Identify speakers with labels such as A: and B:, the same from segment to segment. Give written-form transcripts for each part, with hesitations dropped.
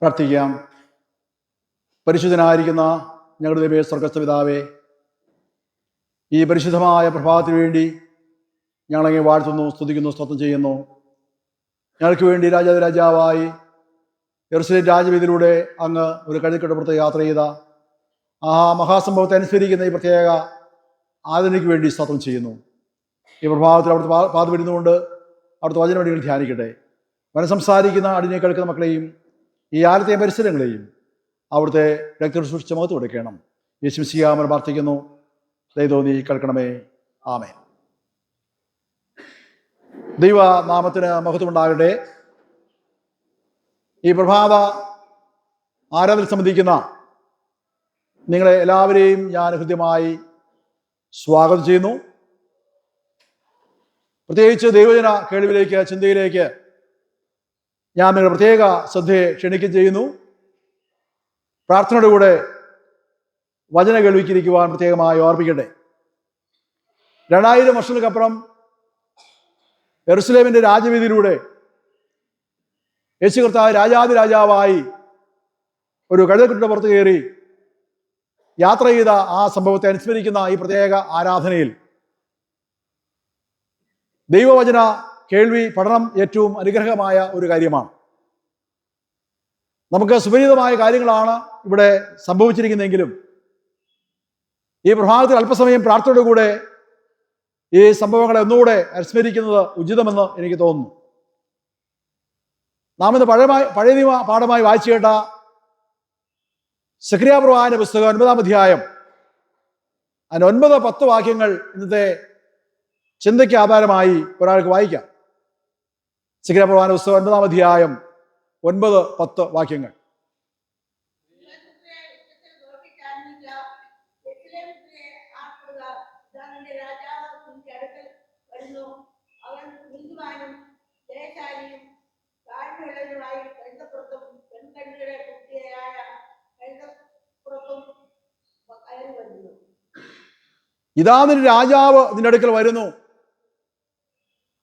A: പ്രാർത്ഥിക്കാം. പരിശുദ്ധനായിരിക്കുന്ന ഞങ്ങളുടെ ദൈവമേ, സ്വർഗ്ഗസ്ഥ പിതാവേ, ഈ പരിശുദ്ധമായ പ്രഭാതത്തിന് വേണ്ടി ഞങ്ങളങ്ങെ വാഴ്ത്തുന്നു, സ്തുതിക്കുന്നു, സ്തോത്രം ചെയ്യുന്നു. ഞങ്ങൾക്ക് വേണ്ടി രാജാവായി യെരൂശലേം രാജവീതിയിലൂടെ അങ്ങ് ഒരു കഴുതക്കട്ടപ്പുറത്ത് യാത്ര ചെയ്ത ആ മഹാസംഭവത്തെ അനുസ്മരിക്കുന്ന ഈ പ്രത്യേക ആദരയ്ക്ക് വേണ്ടി സ്തോത്രം ചെയ്യുന്നു. ഈ പ്രഭാതത്തിൽ അവിടുത്തെ പാത വരുന്നുകൊണ്ട് അവിടുത്തെ വചനവടികൾ ധ്യാനിക്കട്ടെ. വനം സംസാരിക്കുന്ന അടിനെ കേൾക്കുന്ന മക്കളെയും ഈ ആലത്തെയും പരിസരങ്ങളെയും അവിടുത്തെ രക്തം സൂക്ഷിച്ച് മുഖത്ത് കൊടുക്കണം. യേശു മിശിഹായെ പ്രാർത്ഥിക്കുന്നു. ദൈവം നീ കേൾക്കണമേ. ആമേൻ. ദൈവ നാമത്തിന് മഹത്വമുണ്ടാകട്ടെ. ഈ പ്രഭാത ആരാധന സംബന്ധിക്കുന്ന നിങ്ങളെ എല്ലാവരെയും ഞാൻ ഹൃദ്യമായി സ്വാഗതം ചെയ്യുന്നു. പ്രത്യേകിച്ച് ദൈവജന കേൾവിയിലേക്ക്, ചിന്തയിലേക്ക് ഞാൻ നിങ്ങളുടെ പ്രത്യേക ശ്രദ്ധയെ ക്ഷണിക്കുകയും ചെയ്യുന്നു. പ്രാർത്ഥനയുടെ കൂടെ വചന കേൾവിക്കിരിക്കുവാൻ പ്രത്യേകമായി ഓർപ്പിക്കട്ടെ. 2000 വർഷങ്ങൾക്കപ്പുറം യെരൂശലേമിന്റെ രാജവീതിയിലൂടെ യേശു കർത്താവ് രാജാവായി ഒരു കഴുതക്കുട്ടയുടെ പുറത്ത് കയറി യാത്ര ചെയ്ത ആ സംഭവത്തെ അനുസ്മരിക്കുന്ന ഈ പ്രത്യേക ആരാധനയിൽ ദൈവവചന കേൾവി പഠനം ഏറ്റവും അനുഗ്രഹമായ ഒരു കാര്യമാണ്. നമുക്ക് സുപരിചിതമായ കാര്യങ്ങളാണ് ഇവിടെ സംഭവിച്ചിരിക്കുന്നതെങ്കിലും ഈ പ്രഭാതത്തിൽ അല്പസമയം പ്രാർത്ഥനയുടെ കൂടെ ഈ സംഭവങ്ങളെ ഒന്നുകൂടെ അനുസ്മരിക്കുന്നത് ഉചിതമെന്ന് എനിക്ക് തോന്നുന്നു. നാം ഇന്ന് പഴയ നിയമ പാഠമായി വായിച്ചു കേട്ട സെഖര്യാ പ്രവാചകന്റെ പുസ്തകം 9-ാം അധ്യായം, അതിന് 9-10 വാക്യങ്ങൾ ഇന്നത്തെ ചിന്തയ്ക്ക് ആധാരമായി ഒരാൾക്ക് വായിക്കാം. സെഖര്യാ പ്രവാചകന്റെ പുസ്തകം 9-ാം അധ്യായം 9-10 വാക്യങ്ങൾ. ഇതാ നിന്റെ രാജാവ് നിന്റെ അടുക്കൽ വരുന്നു,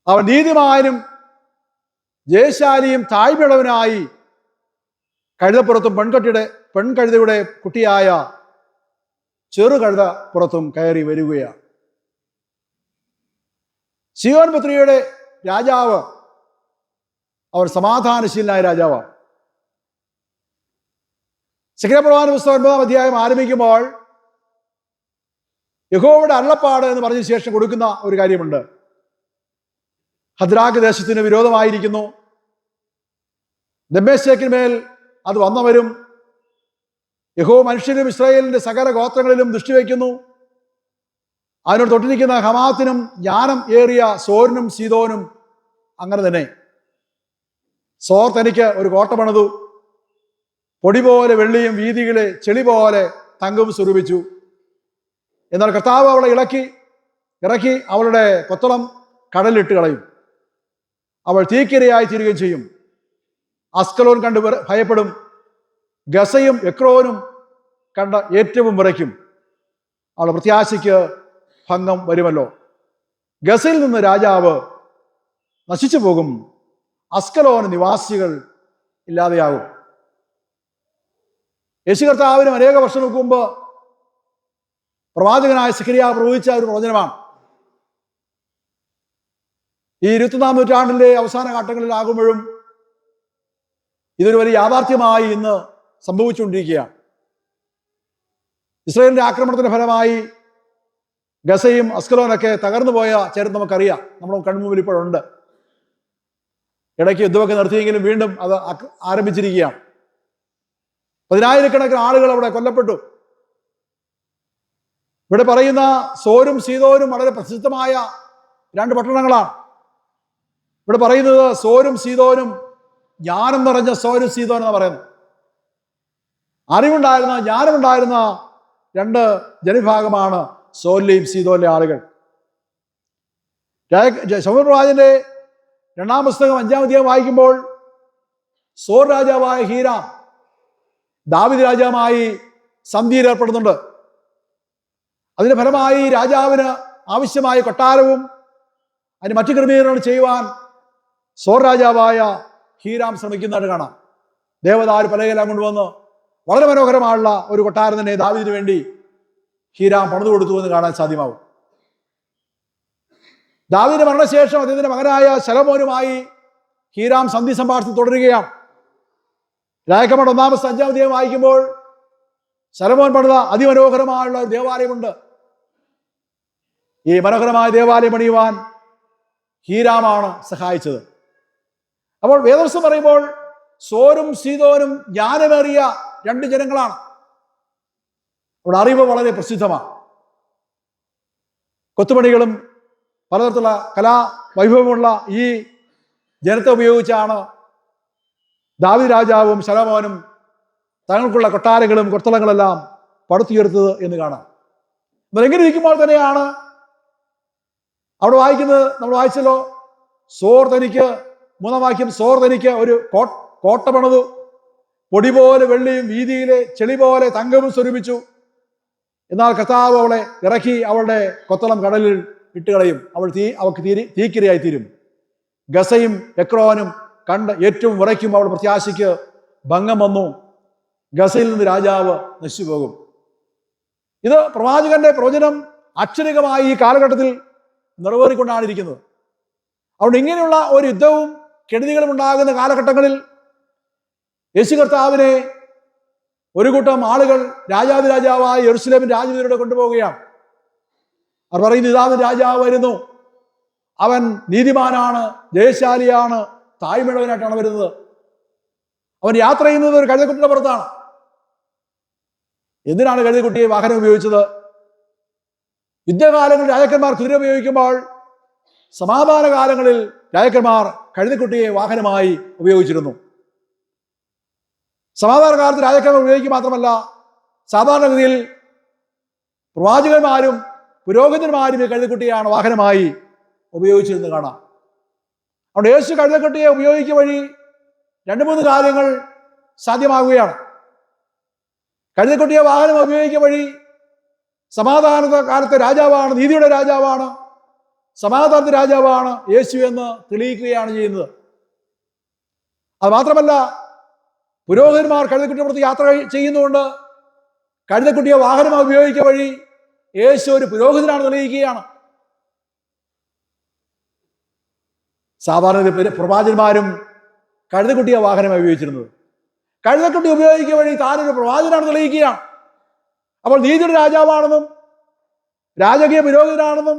A: അവൻ നീതിമാനും ജയശാലിയും താഴ്മയുള്ളവനായി കഴുതപ്പുറത്തും പെൺകഴുതയുടെ കുട്ടിയായ ചെറുകഴുത പുറത്തും കയറി വരികയാണ്. സീയോൻ പുത്രിയുടെ രാജാവ് അവർ സമാധാനശീലനായ രാജാവാണ്. സെഖര്യാ പ്രവാചകന്റെ പുസ്തകം 9-ാം അധ്യായം ആരംഭിക്കുമ്പോൾ യഹോവയുടെ അരുളപ്പാട് എന്ന് പറഞ്ഞ ശേഷം കൊടുക്കുന്ന ഒരു കാര്യമുണ്ട്. ഹദ്രാക്ക് ദേശത്തിന് വിരോധമായിരിക്കുന്നു, ദമ്മേശക്കിന്മേൽ അത് വന്നവരും യഹോവ മനുഷ്യരും ഇസ്രായേലിന്റെ സകല ഗോത്രങ്ങളിലും ദൃഷ്ടി വയ്ക്കുന്നു. അതിനോട് തൊട്ടിരിക്കുന്ന ഹമാത്തിനും ജ്ഞാനം ഏറിയ സോരിനും സീദോനും അങ്ങനെ തന്നെ. സോർ തനിക്ക് ഒരു കോട്ട പണിതു, പൊടി പോലെ വെള്ളിയും വീതികളെ ചെളി പോലെ തങ്കവും സ്വരൂപിച്ചു. എന്നാൽ കർത്താവ് അവളെ ഇറക്കി അവളുടെ കൊത്തളം കടലിട്ട് കളയും. അവൾ തീക്കിരയായി തീരുകയും ചെയ്യും. അസ്കലോൻ കണ്ട് ഭയപ്പെടും, ഗസയും എക്രോനും കണ്ട ഏറ്റവും വിറയ്ക്കും. അവളുടെ പ്രത്യാശയ്ക്ക് ഭംഗം വരുമല്ലോ. ഗസയിൽ നിന്ന് രാജാവ് നശിച്ചു പോകും, അസ്കലോന് നിവാസികൾ ഇല്ലാതെയാകും. യേശു കർത്താവിനും അനേക വർഷങ്ങൾക്ക് മുമ്പ് പ്രവാചകനായ സെഖര്യാ പ്രവചിച്ച ഒരു പ്രവചനമാണ്. ഈ 21-ാം നൂറ്റാണ്ടിന്റെ അവസാന ഘട്ടങ്ങളിലാകുമ്പോഴും ഇതൊരു വലിയ യാഥാർത്ഥ്യമായി ഇന്ന് സംഭവിച്ചുകൊണ്ടിരിക്കുകയാണ്. ഇസ്രായേലിന്റെ ആക്രമണത്തിന്റെ ഫലമായി ഗസയും അസ്കലോനൊക്കെ തകർന്നു പോയ ചരിത്രം നമുക്കറിയാം, നമ്മുടെ കൺമുമ്പിൽ ഇപ്പോഴുണ്ട്. ഇടയ്ക്ക് യുദ്ധമൊക്കെ നിർത്തിയെങ്കിലും വീണ്ടും അത് ആരംഭിച്ചിരിക്കുകയാണ്. 10,000-കണക്കിന് ആളുകൾ അവിടെ കൊല്ലപ്പെട്ടു. ഇവിടെ പറയുന്ന സോരും സീദോനും വളരെ പ്രസിദ്ധമായ 2 പട്ടണങ്ങളാണ്. ഇവിടെ പറയുന്നത് സോരും സീദോനും, ജ്ഞാനം നിറഞ്ഞ സോരും സീദോൻ എന്ന് പറയുന്നത്. അറിവുണ്ടായിരുന്ന, ജ്ഞാനമുണ്ടായിരുന്ന 2 ജനവിഭാഗമാണ് സോരിലെയും സീദോനിലെ ആളുകൾ. ശമൂവേൽ പ്രവാചകന്റെ 2-ാം പുസ്തകം 5-ാം അധ്യായം വായിക്കുമ്പോൾ സോർ രാജാവായ ഹീരാം ദാവീദ് രാജാവുമായി സന്ധിയിൽ ഏർപ്പെടുന്നുണ്ട്. അതിന്റെ ഫലമായി രാജാവിന് ആവശ്യമായ കൊട്ടാരവും അതിന് മറ്റു ക്രമീകരണങ്ങൾ ചെയ്യുവാൻ സോർ രാജാവായ ഹീരാം ശ്രമിക്കുന്നതായിട്ട് കാണാം. ദേവദാരു പലകയെല്ലാം കൊണ്ടുവന്ന് വളരെ മനോഹരമായുള്ള ഒരു കൊട്ടാരം തന്നെ ദാവീദിന് വേണ്ടി ഹീരാം പണിതു കൊടുത്തു എന്ന് കാണാൻ സാധ്യമാവും. ദാവീദിന്റെ മരണശേഷം അദ്ദേഹത്തിന്റെ മകനായ ശലോമോനുമായി ഹീരാം സന്ധി സംഭാഷണം തുടരുകയാണ്. രാജാക്കന്മാർ 1-ാം 5-ാം അധ്യായം വായിക്കുമ്പോൾ ശലോമോൻ പണിത അതിമനോഹരമായുള്ള ഒരു ദേവാലയമുണ്ട്. ഈ മനോഹരമായ ദേവാലയം പണിയുവാൻ ഹീരാമാണ് സഹായിച്ചത്. അപ്പോൾ വേദപുസ്തകം പറയുമ്പോൾ സോരും സീദോനും ജ്ഞാനമേറിയ 2 ജനങ്ങളാണ്. അവിടെ അറിവ് വളരെ പ്രസിദ്ധമാണ്. കൊത്തുപണികളും പലതരത്തിലുള്ള കലാവൈഭവമുള്ള ഈ ജനത്തെ ഉപയോഗിച്ചാണ് ദാവീദ് രാജാവും ശലോമോനും തങ്ങൾക്കുള്ള കൊട്ടാരങ്ങളും കൊത്തളങ്ങളെല്ലാം പടുത്തുയർത്തത് എന്ന് കാണാം. എന്നാൽ എങ്ങനെ ഇരിക്കുമ്പോൾ തന്നെയാണ് അവിടെ വായിക്കുന്നത്, നമ്മൾ വായിച്ചല്ലോ, സോർ തനിക്ക് 3-ാം വാക്യം, സോർ തനിക്ക് ഒരു കോട്ട പണിതു, പൊടി പോലെ വെള്ളിയും വീതിയിലെ ചെളി പോലെ തങ്കവും സ്വരൂപിച്ചു. എന്നാൽ കർത്താവ് അവളെ ഇറക്കി അവളുടെ കൊത്തളം കടലിൽ ഇട്ടുകളയും, അവൾക്ക് തീക്കിരയായി തീരും. ഗസയും എക്രോനും കണ്ട് ഏറ്റവും വിറയ്ക്കും അവൾ പ്രത്യാശയ്ക്ക് ഭംഗം വന്നു. ഗസയിൽ നിന്ന് രാജാവ് നശിച്ചു പോകും. ഇത് പ്രവാചകന്റെ പ്രവചനം അക്ഷരികമായി ഈ കാലഘട്ടത്തിൽ നിറവേറിക്കൊണ്ടാണ് ഇരിക്കുന്നത്. അതുകൊണ്ട് ഇങ്ങനെയുള്ള ഒരു യുദ്ധവും കെടുതികളും ഉണ്ടാകുന്ന കാലഘട്ടങ്ങളിൽ യേശു കർത്താവിനെ ഒരു കൂട്ടം ആളുകൾ രാജാവായ യെരൂശലേമിൻ രാജവീതിലൂടെ കൊണ്ടുപോവുകയാണ്. അവർ പറയുന്നു, ഇതാ രാജാവ് വരുന്നു, അവൻ നീതിമാനാണ്, ജയശാലിയാണ്, താഴ്മയുള്ളവനായിട്ടാണ് വരുന്നത്. അവൻ യാത്ര ചെയ്യുന്നത് ഒരു കഴുതക്കുട്ടിയുടെ പുറത്താണ്. എന്തിനാണ് കഴുതക്കുട്ടിയെ വാഹനം ഉപയോഗിച്ചത്? യുദ്ധകാലങ്ങളിൽ രാജാക്കന്മാർ കുതിര ഉപയോഗിക്കുമ്പോൾ സമാധാന കാലങ്ങളിൽ രാജാക്കന്മാർ കഴുതക്കുട്ടിയെ വാഹനമായി ഉപയോഗിച്ചിരുന്നു. സമാധാന കാലത്ത് രാജാക്കന്മാർ ഉപയോഗിക്കുക മാത്രമല്ല, സാധാരണഗതിയിൽ പ്രവാചകന്മാരും പുരോഹിതന്മാരും ഈ കഴുതക്കുട്ടിയാണ് വാഹനമായി ഉപയോഗിച്ചിരുന്നത് കാണാം. അതുകൊണ്ട് യേശു കഴുതക്കുട്ടിയെ ഉപയോഗിക്കുക വഴി 2-3 കാര്യങ്ങൾ സാധ്യമാകുകയാണ്. കഴുതക്കുട്ടിയെ വാഹനം ഉപയോഗിക്കുക വഴി സമാധാന കാലത്തെ രാജാവാണ്, നീതിയുടെ രാജാവാണ്, സമാധാനത്തിന്റെ രാജാവാണ് യേശു എന്ന് തെളിയിക്കുകയാണ് ചെയ്യുന്നത്. അത് മാത്രമല്ല, പുരോഹിതന്മാർ കഴുതക്കുട്ടിയെ പുറത്ത് യാത്ര ചെയ്യുന്നതുകൊണ്ട് കഴുതക്കുട്ടിയെ വാഹനമായി ഉപയോഗിക്കുക വഴി യേശു ഒരു പുരോഹിതനാണ് തെളിയിക്കുകയാണ്. സാധാരണ പ്രവാചകന്മാരും കഴുതക്കുട്ടിയെ വാഹനമായി ഉപയോഗിച്ചിരുന്നത്. കഴുതക്കുട്ടി ഉപയോഗിക്കുക വഴി താനൊരു പ്രവാചകനാണ് തെളിയിക്കുകയാണ്. അപ്പോൾ നീതിയുടെ രാജാവാണെന്നും രാജകീയ പുരോഹിതനാണെന്നും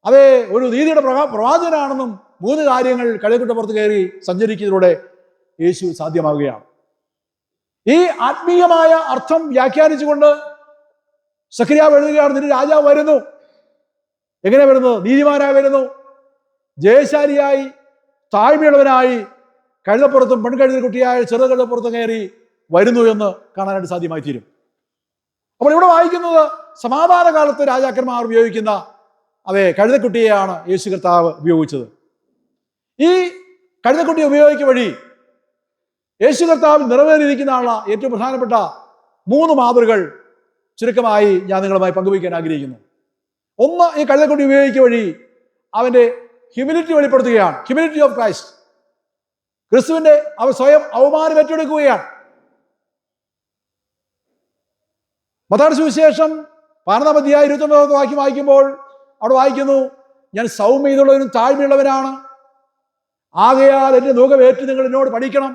A: അതേ ഒരു നീതിയുടെ പ്രവാചകനാണെന്നും 3 കാര്യങ്ങൾ കഴുതക്കുട്ടി പുറത്ത് കയറി സഞ്ചരിക്കുന്നതിലൂടെ യേശു സാധ്യമാവുകയാണ്. ഈ ആത്മീയമായ അർത്ഥം വ്യാഖ്യാനിച്ചുകൊണ്ട് സഖറിയാവ് എഴുതുകയാണ്, നിന്റെ രാജാവ് വരുന്നു. എങ്ങനെ വരുന്നു? നീതിമാനായി വരുന്നു, ജയശാലിയായി, താഴ്മയുള്ളവനായി, കഴുതപ്പുറത്തും പെൺകഴുതക്കുട്ടിയായ ചെറു കഴുതപ്പുറത്തും കയറി വരുന്നു എന്ന് കാണാനായിട്ട് സാധ്യമായി തീരും. അപ്പോൾ ഇവിടെ വായിക്കുന്നത് സമാധാന കാലത്ത് രാജാക്കന്മാർ ഉപയോഗിക്കുന്ന കഴുതക്കുട്ടിയെയാണ് യേശു കർത്താവ് ഉപയോഗിച്ചത്. ഈ കഴുതക്കുട്ടി ഉപയോഗിക്കുക വഴി യേശു കർത്താവിൽ നിറവേറിയിരിക്കുന്നതാണ് ഏറ്റവും പ്രധാനപ്പെട്ട 3 മാതൃകകൾ ചുരുക്കമായി ഞാൻ നിങ്ങളുമായി പങ്കുവയ്ക്കാൻ ആഗ്രഹിക്കുന്നു. ഒന്ന്, ഈ കഴുതക്കുട്ടി ഉപയോഗിക്കുക വഴി അവന്റെ ഹ്യൂമിലിറ്റി വെളിപ്പെടുത്തുകയാണ്. Humility of Christ. ക്രിസ്തുവിന്റെ അവൻ സ്വയം അവമാനം ഏറ്റെടുക്കുകയാണ്. മത്തായിയുടെ സുവിശേഷം 12-ാം അധ്യായം 29-ാമത്തെ വാക്യം വായിക്കുമ്പോൾ അവിടെ വായിക്കുന്നു, ഞാൻ സൗമ്യതയുള്ളവനും താഴ്മയുള്ളവനാണ്, ആകയാൽ എൻ്റെ നുകമേറ്റ് നിങ്ങൾ എന്നോട് പഠിക്കണം.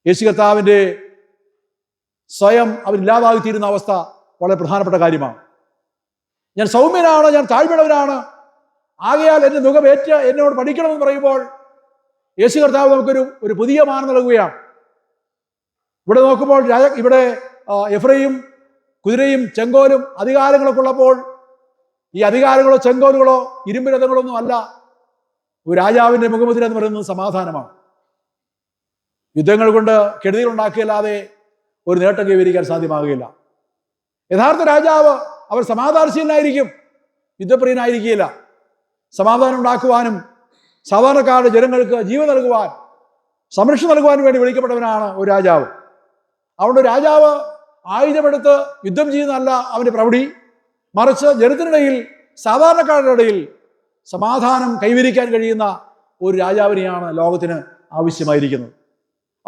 A: യേശു കർത്താവിൻ്റെ സ്വയം അവരില്ലാതായിത്തീരുന്ന അവസ്ഥ വളരെ പ്രധാനപ്പെട്ട കാര്യമാണ്. ഞാൻ സൗമ്യനാണ്, ഞാൻ താഴ്മയുള്ളവനാണ്, ആകയാൽ എൻ്റെ നുകമേറ്റ് എന്നോട് പഠിക്കണമെന്ന് പറയുമ്പോൾ യേശു കർത്താവ് നമുക്കൊരു പുതിയ മാനം നൽകുകയാണ്. ഇവിടെ നോക്കുമ്പോൾ ഇവിടെ എഫ്രൈം കുതിരയും ചെങ്കോലും അധികാരങ്ങളൊക്കെ ഉള്ളപ്പോൾ ഈ അധികാരങ്ങളോ ചെങ്കോലുകളോ ഇരുമ്പ് രഥങ്ങളൊന്നും അല്ല. ഒരു രാജാവിൻ്റെ മുഖമുദ്ര എന്ന് പറയുന്നത് സമാധാനമാണ്. യുദ്ധങ്ങൾ കൊണ്ട് കെടുതികൾ ഉണ്ടാക്കിയല്ലാതെ ഒരു നേട്ടം കൈവരിക്കാൻ സാധ്യമാകുകയില്ല. യഥാർത്ഥ രാജാവ് അവർ സമാധാനശീലനായിരിക്കും, യുദ്ധപ്രിയനായിരിക്കുകയില്ല. സമാധാനം ഉണ്ടാക്കുവാനും സാധാരണക്കാരുടെ ജനങ്ങൾക്ക് ജീവൻ നൽകുവാൻ, സംരക്ഷണം നൽകുവാനും വേണ്ടി വിളിക്കപ്പെട്ടവനാണ് ഒരു രാജാവ്. അതുകൊണ്ട് രാജാവ് ആയുധമെടുത്ത് യുദ്ധം ചെയ്യുന്നതല്ല അവൻ്റെ പ്രവൃത്തി, മറിച്ച് ജനത്തിനിടയിൽ, സാധാരണക്കാരുടെ ഇടയിൽ സമാധാനം കൈവരിക്കാൻ കഴിയുന്ന ഒരു രാജാവിനെയാണ് ലോകത്തിന് ആവശ്യമായിരിക്കുന്നത്.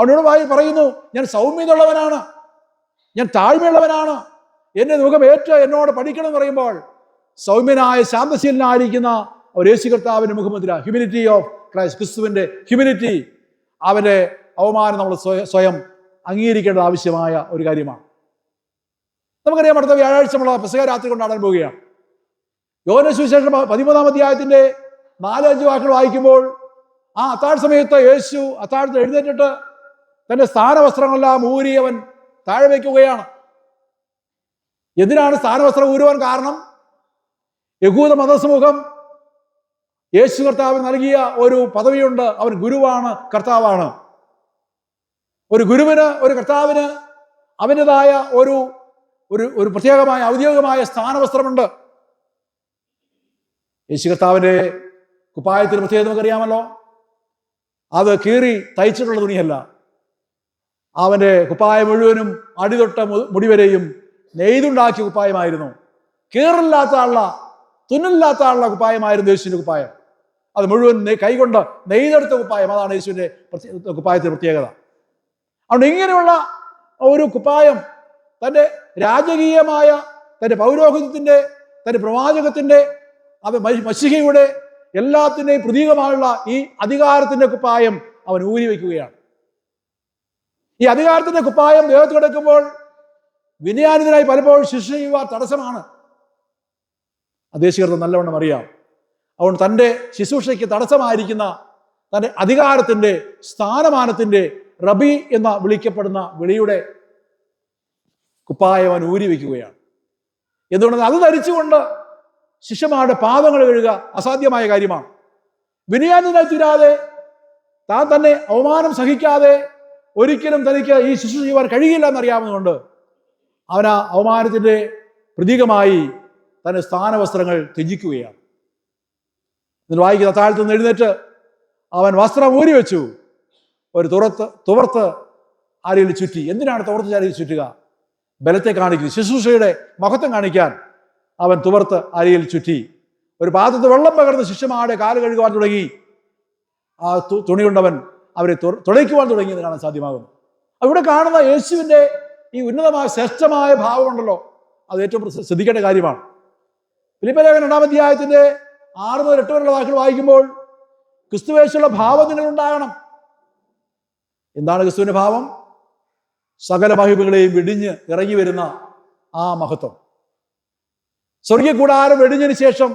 A: അവനോട് പറയുന്നു, ഞാൻ സൗമ്യതയുള്ളവനാണ്, ഞാൻ താഴ്മയുള്ളവനാണ്, എന്നെ മുഖമേറ്റ് എന്നോട് പഠിക്കണം എന്ന് പറയുമ്പോൾ സൗമ്യനായ ശാന്തശീലനായിരിക്കുന്ന ഒരു യേശു കർത്താവിന്റെ മുഖമുദ്ര, ഹ്യൂമിനിറ്റി ഓഫ് ക്രൈസ്റ്റ്, ക്രിസ്തുവിന്റെ ഹ്യൂമിനിറ്റി, അവന്റെ അവമാനം നമ്മൾ സ്വയം അംഗീകരിക്കേണ്ടത് ആവശ്യമായ ഒരു കാര്യമാണ്. നമുക്കറിയാം, അടുത്ത വ്യാഴാഴ്ച നമ്മൾ പെസഹ രാത്രി കൊണ്ടാടാൻ പോവുകയാണ്. യോഹന്നാന്റെ സുവിശേഷം 13-ാം അധ്യായത്തിന്റെ 4-5 വാക്കുകൾ വായിക്കുമ്പോൾ ആ അത്താഴ സമയത്ത് യേശു അത്താഴത്തിൽ എഴുന്നേറ്റിട്ട് തന്റെ സ്ഥാനവസ്ത്രങ്ങളെല്ലാം ഊരി അവൻ താഴെ വയ്ക്കുകയാണ്. എന്തിനാണ് സ്ഥാനവസ്ത്രം ഊരുവാൻ കാരണം? യഹൂദ മതസമൂഹം യേശു കർത്താവിന് നൽകിയ ഒരു പദവിയുണ്ട്, അവൻ ഗുരുവാണ്, കർത്താവാണ്. ഒരു ഗുരുവിന്, ഒരു കർത്താവിന് അവൻ്റെതായ ഒരു ഒരു പ്രത്യേകമായ ഔദ്യോഗികമായ സ്ഥാനവസ്ത്രമുണ്ട്. യേശു കർത്താവിന്റെ കുപ്പായത്തിന് പ്രത്യേകത നമുക്കറിയാമല്ലോ. അത് കീറി തയ്ച്ചിട്ടുള്ള തുണിയല്ല. അവന്റെ കുപ്പായം മുഴുവനും അടിതൊട്ട മുടിവരെയും നെയ്തുണ്ടാക്കിയ കുപ്പായമായിരുന്നു. കീറില്ലാത്ത ആളുള്ള, തുന്നലില്ലാത്ത ആളുള്ള കുപ്പായമായിരുന്നു യേശുവിന്റെ കുപ്പായം. അത് മുഴുവൻ കൈകൊണ്ട് നെയ്തെടുത്ത കുപ്പായം. അതാണ് യേശുവിന്റെ കുപ്പായത്തിന്റെ പ്രത്യേകത. അതുകൊണ്ട് ഇങ്ങനെയുള്ള ഒരു കുപ്പായം തൻ്റെ രാജകീയമായ, തൻ്റെ പൗരോഹിത്യത്തിന്റെ, തൻ്റെ പ്രവാചകത്തിന്റെ, അത് മശിഹയുടെ എല്ലാത്തിൻ്റെയും പ്രതീകമായുള്ള ഈ അധികാരത്തിന്റെ കുപ്പായം അവൻ ഊരി വയ്ക്കുകയാണ്. ഈ അധികാരത്തിന്റെ കുപ്പായം ദേഹത്ത് കിടക്കുമ്പോൾ വിനയാനിതനായി പലപ്പോഴും ശുശ്രൂഷ ചെയ്യുവാൻ തടസ്സമാണ്. യേശുവിന് നല്ലവണ്ണം അറിയാം. അതുകൊണ്ട് തൻ്റെ ശുശ്രൂഷയ്ക്ക് തടസ്സമായിരിക്കുന്ന തൻ്റെ അധികാരത്തിന്റെ, സ്ഥാനമാനത്തിന്റെ, റബി എന്ന വിളിക്കപ്പെടുന്ന വിളിയുടെ കുപ്പായം അവൻ ഊരി വയ്ക്കുകയാണ്. എന്തുകൊണ്ടെന്ന് അത് ധരിച്ചുകൊണ്ട് ശിഷ്യന്മാരുടെ പാദങ്ങൾ കഴുകുക അസാധ്യമായ കാര്യമാണ്. വിനയാനിതനായി തീരാതെ, താൻ തന്നെ അവമാനം സഹിക്കാതെ ഒരിക്കലും തനിക്ക് ഈ ശുശ്രൂഷ ചെയ്യുവാൻ കഴിയില്ല എന്നറിയാവുന്നതുകൊണ്ട് അവൻ ആ അവമാനത്തിന്റെ പ്രതീകമായി തന്റെ സ്ഥാനവസ്ത്രങ്ങൾ ത്യജിക്കുകയാണ്. എന്നിട്ട് വായിക്കുന്ന താഴത്തു നിന്ന് എഴുന്നേറ്റ് അവൻ വസ്ത്രം ഊരി വെച്ചു, ഒരു തുവർത്ത് അരയിൽ ചുറ്റി. എന്തിനാണ് തുവർത്ത് അരയിൽ ചുറ്റുക? ബലത്തെ കാണിക്കുന്നു, ശുശ്രൂഷയുടെ മഹത്വം കാണിക്കാൻ അവൻ തുവർത്ത് അരയിൽ ചുറ്റി. ഒരു പാത്രത്തിൽ വെള്ളം പകർന്ന് ശിഷ്യന്മാരുടെ കാല് കഴുകുവാൻ തുടങ്ങി. ആ തുണി കൊണ്ടവൻ അവരെ തുളയ്ക്കുവാൻ തുടങ്ങിയെന്ന് കാണാൻ സാധ്യമാകുന്നു. അവിടെ കാണുന്ന യേശുവിന്റെ ഈ ഉന്നതമായ ശ്രേഷ്ഠമായ ഭാവമുണ്ടല്ലോ, അത് ഏറ്റവും ശ്രദ്ധിക്കേണ്ട കാര്യമാണ്. ഫിലിപ്പിലേഖനം 2-ാം അധ്യായത്തിന്റെ 6 മുതൽ 8 വരെയുള്ള വാക്കുകൾ വായിക്കുമ്പോൾ ക്രിസ്തുവേശുള്ള ഭാവം നിങ്ങളുണ്ടാകണം. എന്താണ് ക്രിസ്തുവിന്റെ ഭാവം? സകല മഹിമകളെയും വെടിഞ്ഞ് ഇറങ്ങി വരുന്ന ആ മഹത്വം. സ്വർഗീയ കൂടാരം വെടിഞ്ഞതിന് ശേഷം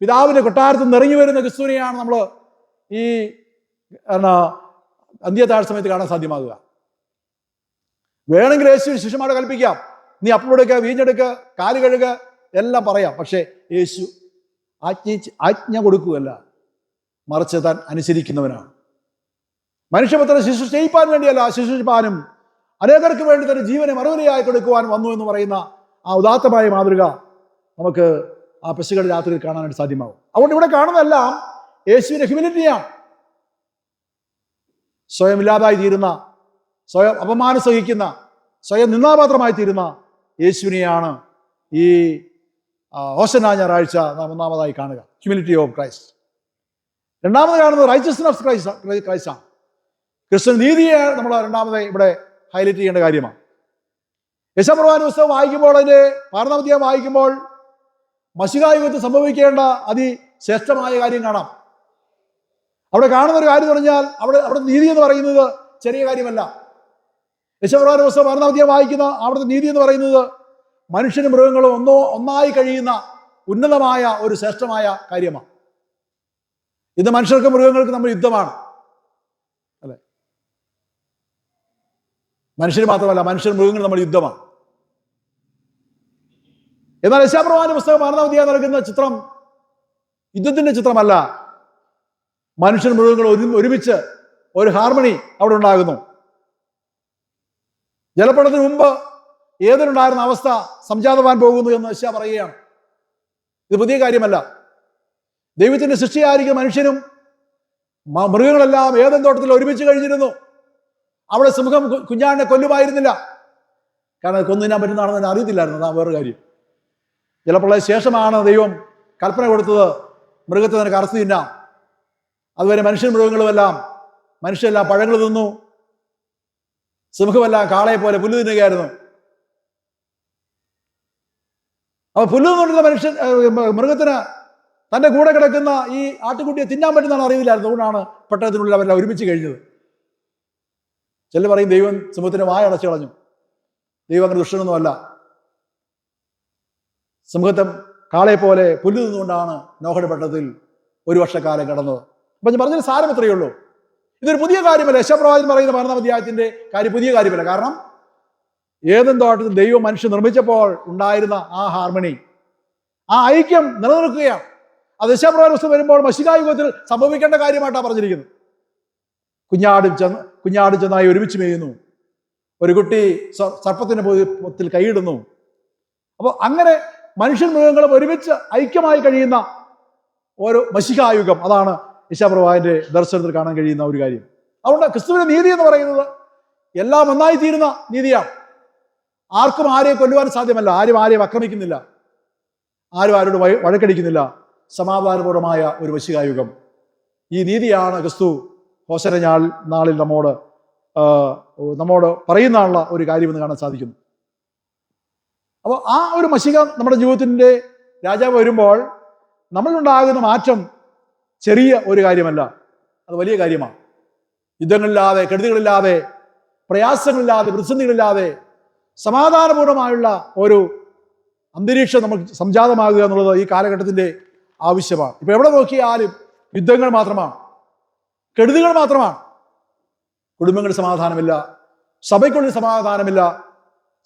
A: പിതാവിന്റെ കൊട്ടാരത്തിൽ നിന്ന് ഇറങ്ങി വരുന്ന ക്രിസ്തുവിനെയാണ് നമ്മൾ ഈ അന്ത്യത്താഴ സമയത്ത് കാണാൻ സാധ്യമാകുക. വേണമെങ്കിൽ യേശു ശിഷ്യന്മാരെ കൽപ്പിക്കാം, നീ അപ്പമെടുക്കുക, വീഞ്ഞെടുക്കുക, കാല് കഴുകുക, എല്ലാം പറയാം. പക്ഷേ യേശു ആജ്ഞ കൊടുക്കുകയല്ല, മറിച്ച് താൻ അനുസരിക്കുന്നവനാണ്. മനുഷ്യപുത്രനെ ശുശ്രൂഷ ചെയ്യിപ്പാൻ വേണ്ടിയല്ല, ശുശ്രൂഷിപ്പാനും അനേകർക്ക് വേണ്ടി തന്റെ ജീവനെ മറുപടിയായി കൊടുക്കുവാൻ വന്നു എന്ന് പറയുന്ന ആ ഉദാത്തമായ മാതൃക നമുക്ക് ആ പെസഹയുടെ രാത്രിയിൽ കാണാനായിട്ട് സാധ്യമാകും. അതുകൊണ്ട് ഇവിടെ കാണുന്നതെല്ലാം യേശുവിന്റെ ഹ്യൂമിനിറ്റിയാണ്. സ്വയം ഇല്ലാതായി തീരുന്ന, സ്വയം അപമാനം സഹിക്കുന്ന, സ്വയം നിന്ദാപാത്രമായി തീരുന്ന യേശുവിനെയാണ് ഈ ഹോശന്നാ ഞായറാഴ്ച നാം ഒന്നാമതായി കാണുക, ഹ്യൂമിനിറ്റി ഓഫ് ക്രൈസ്റ്റ്. രണ്ടാമത് കാണുന്നത് റൈച്ചസ്നെസ് ഓഫ് ക്രൈസ്റ്റ് ആണ്. ക്രിസ്ത്യൻ നീതിയെ നമ്മൾ രണ്ടാമതായി ഇവിടെ ഹൈലൈറ്റ് ചെയ്യേണ്ട കാര്യമാണ്. യശപ്രവാചന പുസ്തകം വായിക്കുമ്പോൾ, അതിന്റെ 6-ാം അധ്യായം വായിക്കുമ്പോൾ മശിഹാ യുഗത്തിൽ സംഭവിക്കേണ്ട അതിശ്രേഷ്ഠമായ കാര്യം കാണാം. അവിടെ കാണുന്ന ഒരു കാര്യം എന്ന് പറഞ്ഞാൽ അവിടെ നീതി എന്ന് പറയുന്നത് ചെറിയ കാര്യമല്ല. യശപ്രവാചന പുസ്തകം 6-ാം അധ്യായം വായിക്കുന്ന അവിടുത്തെ നീതി എന്ന് പറയുന്നത് മനുഷ്യനും മൃഗങ്ങളും ഒന്നായി കഴിയുന്ന ഉന്നതമായ ഒരു ശ്രേഷ്ഠമായ കാര്യമാണ്. ഇത് മനുഷ്യർക്കും മൃഗങ്ങൾക്കും നമ്മൾ യുദ്ധമാണ്, അല്ലെ? മനുഷ്യന് മാത്രമല്ല, മനുഷ്യൻ മൃഗങ്ങൾ നമ്മൾ യുദ്ധമാണ്. എന്നാൽ യശപ്രവാചന പുസ്തകം 6-ാം അധ്യായം നൽകുന്ന ചിത്രം യുദ്ധത്തിന്റെ ചിത്രമല്ല. മനുഷ്യൻ മൃഗങ്ങൾ ഒരുമിച്ച് ഒരു ഹാർമണി അവിടെ ഉണ്ടാകുന്നു. ജലപ്പടത്തിന് മുമ്പ് ഏതിനുണ്ടായിരുന്ന അവസ്ഥ സംജാതമാൻ പോകുന്നു എന്ന് യശയ്യാ പറയുകയാണ്. ഇത് പുതിയ കാര്യമല്ല. ദൈവത്തിന്റെ സൃഷ്ടിയായിരിക്കും മനുഷ്യനും മൃഗങ്ങളെല്ലാം ഏദൻ തോട്ടത്തിൽ ഒരുമിച്ച് കഴിഞ്ഞിരുന്നു. അവിടെ സിംഹം കുഞ്ഞാടിനെ കൊല്ലുമായിരുന്നില്ല, കാരണം അത് കൊന്നു തിന്നാൻ പറ്റുന്നതാണെന്ന് തന്നെ അറിയത്തില്ലായിരുന്നു. അതാ വേറൊരു കാര്യം. ജലപ്രളയ ശേഷമാണ് ദൈവം കൽപ്പന കൊടുത്തത്, മൃഗത്തെ നിനക്ക് അറുത്ത് തിന്നാം. അതുവരെ മനുഷ്യൻ മൃഗങ്ങളുമെല്ലാം, മനുഷ്യരെല്ലാം പഴങ്ങൾ തിന്നു, സിംഹമെല്ലാം കാളയെ പോലെ പുല്ല് തിന്നുകയായിരുന്നു. അപ്പൊ പുല്ല് തിന്നുകൊണ്ടിരുന്ന മനുഷ്യൻ മൃഗത്തിന് തന്റെ കൂടെ കിടക്കുന്ന ഈ ആട്ടുകുട്ടിയെ തിന്നാൻ പറ്റുന്നതാണ് അറിയില്ലായിരുന്നു. അതുകൊണ്ടാണ് പെട്ടകത്തിനുള്ളിൽ അവരെല്ലാം ഒരുമിച്ച് കഴിഞ്ഞത്. ചിലർ പറയും ദൈവം സിംഹത്തിന്റെ വായ അടച്ചു കളഞ്ഞു. ദൈവം അങ്ങനെ ദുഷ്ടനൊന്നുമല്ല. സിംഹത്തെ കാളയെ പോലെ പുല്ല് നിന്നുകൊണ്ടാണ് നോഹയുടെ പെട്ടകത്തിൽ 1 വർഷക്കാലം കടന്നത്. അപ്പൊ ഞാൻ പറഞ്ഞൊരു സാരം എത്രയേ ഉള്ളൂ. ഇതൊരു പുതിയ കാര്യമല്ല. യശപ്രവാചകൻ പറയുന്ന 12-ാം അധ്യായത്തിന്റെ കാര്യം പുതിയ കാര്യമല്ല. കാരണം ഏദൻ തോട്ടത്തിൽ ദൈവം മനുഷ്യൻ നിർമ്മിച്ചപ്പോൾ ഉണ്ടായിരുന്ന ആ ഹാർമണി, ആ ഐക്യം നിലനിൽക്കുകയാണ്. അത് യശപ്രവാചകൻ പുസ്തകം വരുമ്പോൾ മശിഹാ യുഗത്തിൽ സംഭവിക്കേണ്ട കാര്യമായിട്ടാണ് പറഞ്ഞിരിക്കുന്നത്. കുഞ്ഞാടും ചെന്നായി ഒരുമിച്ച് മേയുന്നു. ഒരു കുട്ടി സർപ്പത്തിന്റെ പൊത്തിൽ കൈയിടുന്നു. അപ്പോൾ അങ്ങനെ മനുഷ്യൻ മൃഗങ്ങളും ഒരുമിച്ച് ഐക്യമായി കഴിയുന്ന ഒരു മശിഹാ യുഗം, അതാണ് യശപ്രവാചകന്റെ ദർശനത്തിൽ കാണാൻ കഴിയുന്ന ഒരു കാര്യം. അതുകൊണ്ട് ക്രിസ്തുവിന്റെ നീതി എന്ന് പറയുന്നത് എല്ലാം ഒന്നായി തീരുന്ന നീതിയാണ്. ആർക്കും ആരെയും കൊല്ലുവാൻ സാധ്യമല്ല. ആരും ആരെയും ആക്രമിക്കുന്നില്ല. ആരും ആരോട് വഴക്കടിക്കുന്നില്ല. സമാധാനപൂർവമായ ഒരു മശിഹാ യുഗം. ഈ നീതിയാണ് ക്രിസ്തു ഹോശന നാളിൽ നമ്മോട് പറയുന്നുള്ള ഒരു കാര്യമെന്ന് കാണാൻ സാധിക്കുന്നു. അപ്പോൾ ആ ഒരു മശിഹ നമ്മുടെ ജീവിതത്തിൻ്റെ രാജാവ് വരുമ്പോൾ നമ്മളുണ്ടാകുന്ന മാറ്റം ചെറിയ ഒരു കാര്യമല്ല, അത് വലിയ കാര്യമാണ്. യുദ്ധങ്ങളില്ലാതെ, കെടുതികളില്ലാതെ, പ്രയാസങ്ങളില്ലാതെ, പ്രതിസന്ധികളില്ലാതെ സമാധാനപൂർണമായുള്ള ഒരു അന്തരീക്ഷം നമുക്ക് സംജാതമാകുക എന്നുള്ളത് ഈ കാലഘട്ടത്തിൻ്റെ ആവശ്യമാണ്. ഇപ്പൊ എവിടെ നോക്കിയാലും യുദ്ധങ്ങൾ മാത്രമാണ്, കെടുതികൾ മാത്രമാണ്. കുടുംബങ്ങളിൽ സമാധാനമില്ല, സഭയ്ക്കുള്ളിൽ സമാധാനമില്ല,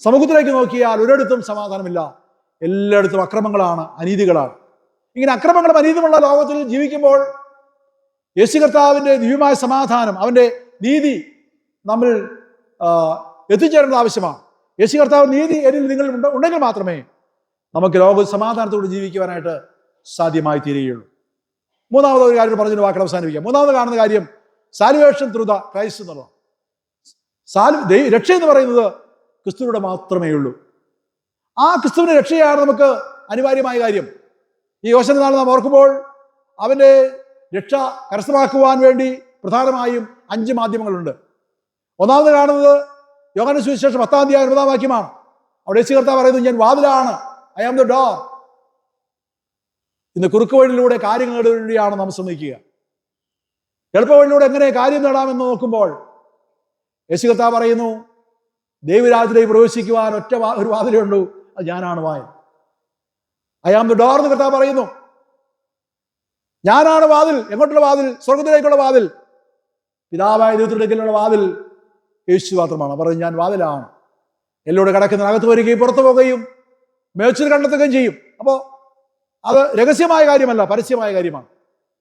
A: സമൂഹത്തിലേക്ക് നോക്കിയാൽ ഒരിടത്തും സമാധാനമില്ല. എല്ലായിടത്തും അക്രമങ്ങളാണ്, അനീതികളാണ്. ഇങ്ങനെ അക്രമങ്ങളും അനീതിയുമുള്ള ലോകത്തിൽ ജീവിക്കുമ്പോൾ യേശു കർത്താവിൻ്റെ ദിവ്യമായ സമാധാനം, അവൻ്റെ നീതി നമ്മൾ എത്തിച്ചേരേണ്ടത് ആവശ്യമാണ്. യേശു കർത്താവ് നീതി എന്നിൽ നിങ്ങൾ ഉണ്ടെങ്കിൽ മാത്രമേ നമുക്ക് ലോക സമാധാനത്തോടെ ജീവിക്കുവാനായിട്ട് സാധ്യമായി തീരുകയുള്ളൂ. മൂന്നാമത് ഒരു കാര്യം പറഞ്ഞൊരു വാക്കുകൾ അവസാനിപ്പിക്കാം. മൂന്നാമത് കാണുന്ന കാര്യം സാൽവേഷൻ ത്രൂ ദ ക്രൈസ്റ്റ് എന്നുള്ളതാണ്. രക്ഷ എന്ന് പറയുന്നത് ക്രിസ്തുവിലൂടെ മാത്രമേ ഉള്ളൂ. ആ ക്രിസ്തുവിന്റെ രക്ഷയാണ് നമുക്ക് അനിവാര്യമായ കാര്യം. ഈ യോശന നാൾ നാം ഓർക്കുമ്പോൾ അവന്റെ രക്ഷ കരസ്ഥമാക്കുവാൻ വേണ്ടി പ്രധാനമായും 5 മാധ്യമങ്ങളുണ്ട്. ഒന്നാമത് കാണുന്നത് യോഹന്നാന്റെ സുവിശേഷം 10-ാം അധ്യായം 9-ാം വാക്യമാണ്. അവിടെ യേശു കർത്താവ് പറയുന്നത്, ഞാൻ വാതിലാണ്, ഐ ആം ദ ഡോർ. ഇന്ന് കുറുക്ക് വഴിയിലൂടെ കാര്യങ്ങൾ വേണ്ടിയാണ് നാം ശ്രമിക്കുക. എളുപ്പവഴിയിലൂടെ എങ്ങനെ കാര്യം നേടാമെന്ന് നോക്കുമ്പോൾ യേശു കർത്താവ് പറയുന്നു, ദൈവരാജ്യത്തിലേക്ക് പ്രവേശിക്കുവാൻ ഒരു വാതിലേ ഉള്ളൂ, അത് ഞാനാണ് വാതിൽ. ഐ ആം ദ ഡോർ എന്ന് കർത്താവ് പറയുന്നു. ഞാനാണ് വാതിൽ. എങ്ങോട്ടുള്ള വാതിൽ? സ്വർഗത്തിലേക്കുള്ള വാതിൽ. പിതാവായ ദൈവത്തിലേക്കുള്ള വാതിൽ യേശു മാത്രമാണ്. പറഞ്ഞു, ഞാൻ വാതിലാണ്. എല്ലോട് കടക്കുന്നതിനകത്ത് വരികയും പുറത്തു പോകുകയും മേച്ചിൽ കണ്ടെത്തുകയും ചെയ്യും. അപ്പോൾ അത് രഹസ്യമായ കാര്യമല്ല, പരസ്യമായ കാര്യമാണ്.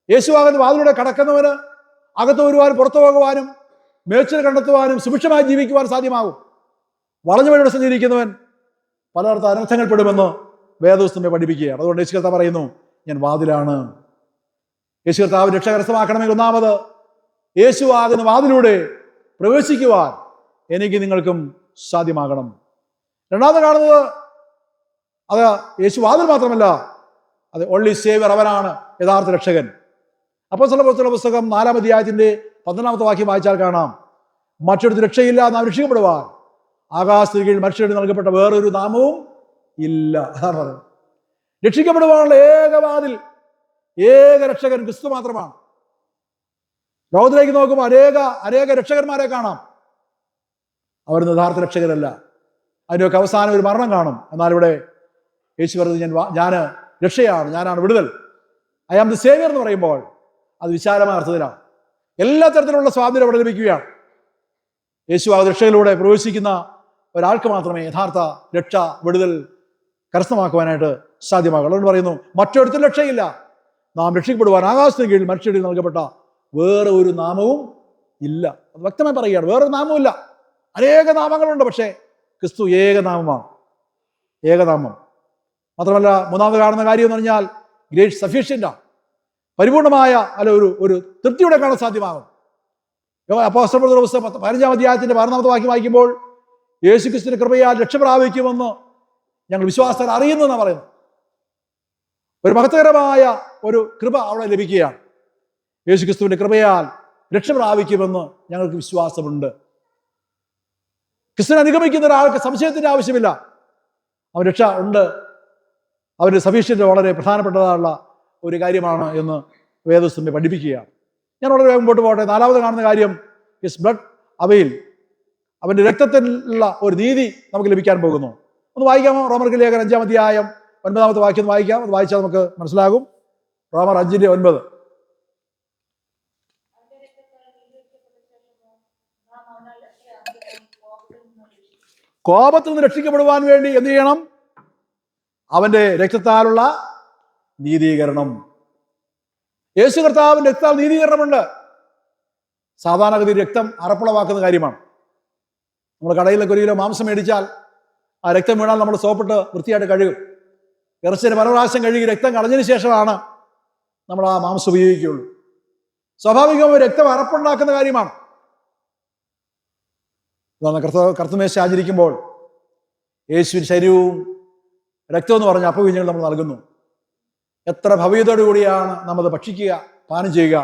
A: യേശുവാകുന്ന വാതിലൂടെ കടക്കുന്നവന് അകത്ത് വരുവാനും പുറത്തു പോകുവാനും മേച്ചിൽ കണ്ടെത്തുവാനും സുഭിക്ഷമായി ജീവിക്കുവാൻ സാധ്യമാകും. വളഞ്ഞ വഴിയുടെ സഞ്ചരിക്കുന്നവൻ പലയിടത്ത് അനർത്ഥങ്ങൾപ്പെടുമെന്ന് വേദപുസ്തകം പഠിപ്പിക്കുകയാണ്. അതുകൊണ്ട് യേശു കർത്താവ് പറയുന്നു, ഞാൻ വാതിലാണ്. യേശു കർത്താവ് രക്ഷ കരസ്ഥമാക്കണമെങ്കിൽ ഒന്നാമത് യേശു ആകുന്ന വാതിലൂടെ പ്രവേശിക്കുവാൻ എനിക്ക് നിങ്ങൾക്കും സാധ്യമാകണം. രണ്ടാമത് കാണുന്നത് അത് യേശു വാതിൽ മാത്രമല്ല, അത് ഓൺലി സേവർ, അവനാണ് യഥാർത്ഥ രക്ഷകൻ. അപ്പോസ്തലപ്രവൃത്തികളുടെ പുസ്തകം 4-ാം അധ്യായത്തിന്റെ 11-ാമത്തെ വാക്യം വായിച്ചാൽ കാണാം, മറ്റൊരു രക്ഷയില്ല, നാം രക്ഷിക്കപ്പെടുവാൻ ആകാശത്തിന് കീഴിൽ മനുഷ്യർക്ക് നൽകപ്പെട്ട വേറൊരു നാമവും ഇല്ല. അതാണ് പറയുന്നത്. രക്ഷിക്കപ്പെടുവാനുള്ള ഏക വാതിൽ, ഏക രക്ഷകൻ ക്രിസ്തു മാത്രമാണ്. ലോകത്തിലേക്ക് നോക്കുമ്പോൾ അനേക രക്ഷകന്മാരെ കാണാം. അവർ യഥാർത്ഥ രക്ഷകരല്ല. അതിൻ്റെയൊക്കെ അവസാനം ഒരു മരണം കാണും. എന്നാൽ ഇവിടെ യേശു പറഞ്ഞത്, ഞാൻ രക്ഷയാണ്, ഞാനാണ് വിടുതൽ, ഐ ആം ദി സേവിയർ എന്ന് പറയുമ്പോൾ അത് വിശാലമായ അർത്ഥത്തിലാണ്. എല്ലാ തരത്തിലുള്ള സ്വാതന്ത്ര്യം അവിടെ ലഭിക്കുകയാണ്. യേശു ആ രക്ഷയിലൂടെ പ്രവേശിക്കുന്ന ഒരാൾക്ക് മാത്രമേ യഥാർത്ഥ രക്ഷ, വിടുതൽ കരസ്ഥമാക്കുവാനായിട്ട് സാധ്യമാകും. അതുകൊണ്ട് പറയുന്നു, മറ്റൊരുത്തും രക്ഷയില്ല, നാം രക്ഷിക്കപ്പെടുവാൻ ആകാശത്തിന് കീഴിൽ മനുഷ്യർക്ക് നൽകപ്പെട്ട വേറെ ഒരു നാമവും ഇല്ല. അത് വ്യക്തമായി പറയുകയാണ്, വേറൊരു നാമവും ഇല്ല. അനേക നാമങ്ങളുണ്ട്, പക്ഷേ ക്രിസ്തു ഏകനാമമാണ്, ഏകനാമം. മാത്രമല്ല, മൂന്നാമത് കാണുന്ന കാര്യം എന്ന് പറഞ്ഞാൽ ഗ്രേറ്റ് സഫീഷ്യൻ്റാണ്, പരിപൂർണമായ ഒരു തൃപ്തിയുടെ കാണാൻ സാധ്യമാകും. അപ്പോസ്തലപ്രവൃത്തികളുടെ പുസ്തകം 15-ാം അധ്യായത്തിന്റെ 12-ാമത്തെ വാക്യം വായിക്കുമ്പോൾ യേശു ക്രിസ്തുവിന്റെ കൃപയാൽ രക്ഷ പ്രാപിക്കുമെന്ന് ഞങ്ങൾ വിശ്വാസത്താൽ അറിയുന്നു എന്നാണ് പറയുന്നത്. ഒരു മഹത്തരമായ ഒരു കൃപ അവിടെ ലഭിക്കുകയാണ്. യേശു ക്രിസ്തുവിന്റെ കൃപയാൽ രക്ഷ പ്രാപിക്കുമെന്ന് ഞങ്ങൾക്ക് വിശ്വാസമുണ്ട്. ക്രിസ്തുവിനെ അനുഗമിക്കുന്ന ഒരാൾക്ക് സംശയത്തിൻ്റെ ആവശ്യമില്ല. അവൻ രക്ഷ ഉണ്ട്, അവൻ്റെ സഫീഷ്യൻ്റ് വളരെ പ്രധാനപ്പെട്ടതായുള്ള ഒരു കാര്യമാണ് എന്ന് വേദപുസ്തകം പഠിപ്പിക്കുകയാണ്. ഞാൻ വളരെ വേഗം മുമ്പോട്ട് പോകട്ടെ. നാലാമത് കാണുന്ന കാര്യം, ഹിസ് ബ്ലഡ് അവയിൽ, അവൻ്റെ രക്തത്തിലുള്ള ഒരു നീതി നമുക്ക് ലഭിക്കാൻ പോകുന്നു. ഒന്ന് വായിക്കാമോ? റോമർക്ക് ലേഖനം 5-ാം അധ്യായം 9-ാമത്തെ വാക്യം ഒന്ന് വായിക്കാം. അത് വായിച്ചാൽ നമുക്ക് മനസ്സിലാകും. റോമർ 5:9. കോപത്തിൽ നിന്ന് രക്ഷിക്കപ്പെടുവാൻ വേണ്ടി എന്ത് ചെയ്യണം? അവന്റെ രക്തത്താലുള്ള നീതീകരണം. യേശു കർത്താവിന്റെ രക്തത്താൽ നീതീകരണമുണ്ട്. സാധാരണഗതി രക്തം അറപ്പുളവാക്കുന്ന കാര്യമാണ്. നമ്മൾ കടയിലൊക്കെ 1 കിലോ മാംസം മേടിച്ചാൽ ആ രക്തം വീണാൽ നമ്മൾ സോപ്പിട്ട് വൃത്തിയായിട്ട് കഴുകും. ഇറച്ചിന് പല പ്രാവശ്യം കഴുകി രക്തം കളഞ്ഞതിന് ശേഷമാണ് നമ്മൾ ആ മാംസം ഉപയോഗിക്കുകയുള്ളൂ. സ്വാഭാവികമായി രക്തം അറപ്പുണ്ടാക്കുന്ന കാര്യമാണ്. കർത്തൃമേശ ആചരിക്കുമ്പോൾ യേശുവിന് ശരീരവും രക്തം എന്ന് പറഞ്ഞ അപ്പവീഞ്ഞങ്ങൾ നമ്മൾ നൽകുന്നു. എത്ര ഭവ്യതയോടു കൂടിയാണ് നാം അത് ഭക്ഷിക്കുക, പാനം ചെയ്യുക.